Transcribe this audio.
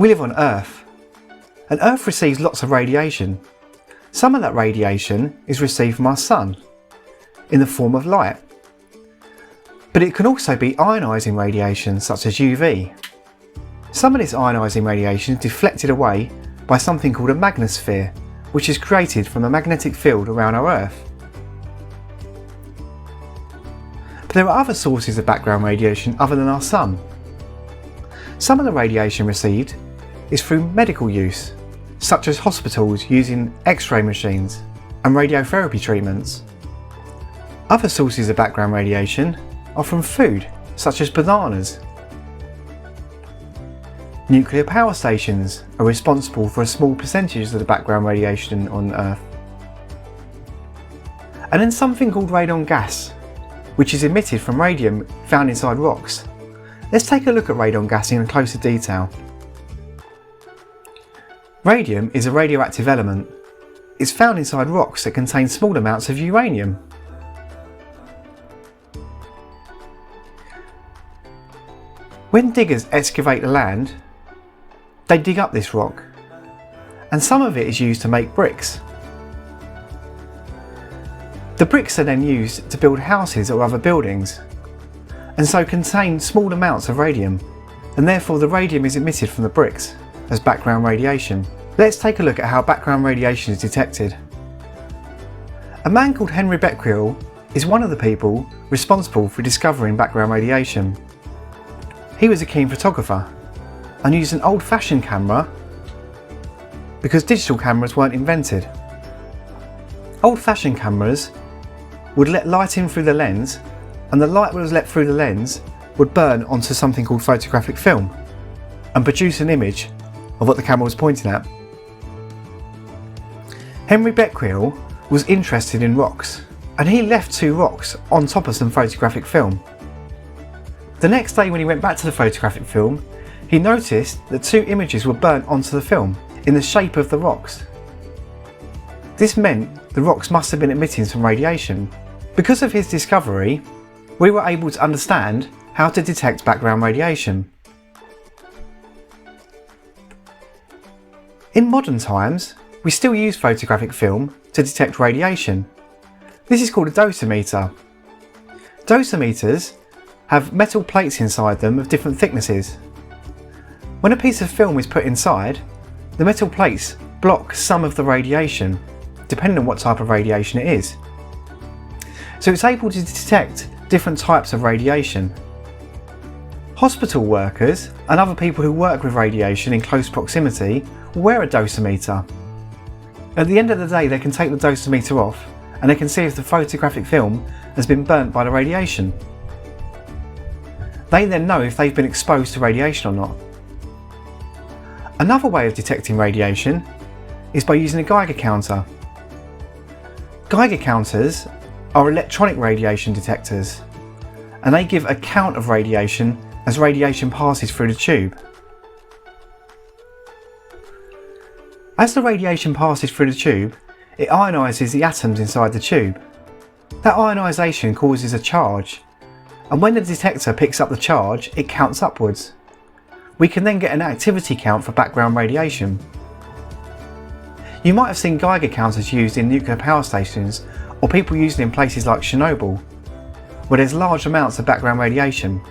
We live on Earth, and Earth receives lots of radiation. Some of that radiation is received from our Sun in the form of light, but it can also be ionising radiation such as UV. Some of this ionising radiation is deflected away by something called a magnetosphere, which is created from the magnetic field around our Earth. But there are other sources of background radiation other than our Sun. Some of the radiation received is through medical use, such as hospitals using X-ray machines and radiotherapy treatments. Other sources of background radiation are from food, such as bananas. Nuclear power stations are responsible for a small percentage of the background radiation on Earth. And then something called radon gas, which is emitted from radium found inside rocks. Let's take a look at radon gas in closer detail. Radium is a radioactive element. It's found inside rocks that contain small amounts of uranium. When diggers excavate the land, they dig up this rock, and some of it is used to make bricks. The bricks are then used to build houses or other buildings, and so contain small amounts of radium, and therefore the radium is emitted from the bricks as background radiation. Let's take a look at how background radiation is detected. A man called Henry Becquerel is one of the people responsible for discovering background radiation. He was a keen photographer and used an old-fashioned camera because digital cameras weren't invented. Old-fashioned cameras would let light in through the lens, and the light that was let through the lens would burn onto something called photographic film and produce an image of what the camera was pointing at. Henry Becquerel was interested in rocks, and he left 2 rocks on top of some photographic film. The next day when he went back to the photographic film, he noticed that 2 images were burnt onto the film in the shape of the rocks. This meant the rocks must have been emitting some radiation. Because of his discovery, we were able to understand how to detect background radiation. In modern times, we still use photographic film to detect radiation. This is called a dosimeter. Dosimeters have metal plates inside them of different thicknesses. When a piece of film is put inside, the metal plates block some of the radiation, depending on what type of radiation it is. So it's able to detect different types of radiation. Hospital workers and other people who work with radiation in close proximity will wear a dosimeter. At the end of the day, they can take the dosimeter off and they can see if the photographic film has been burnt by the radiation. They then know if they've been exposed to radiation or not. Another way of detecting radiation is by using a Geiger counter. Geiger counters are electronic radiation detectors, and they give a count of radiation as radiation passes through the tube. As the radiation passes through the tube, it ionises the atoms inside the tube. That ionisation causes a charge, and when the detector picks up the charge, it counts upwards. We can then get an activity count for background radiation. You might have seen Geiger counters used in nuclear power stations or people using in places like Chernobyl, where there's large amounts of background radiation.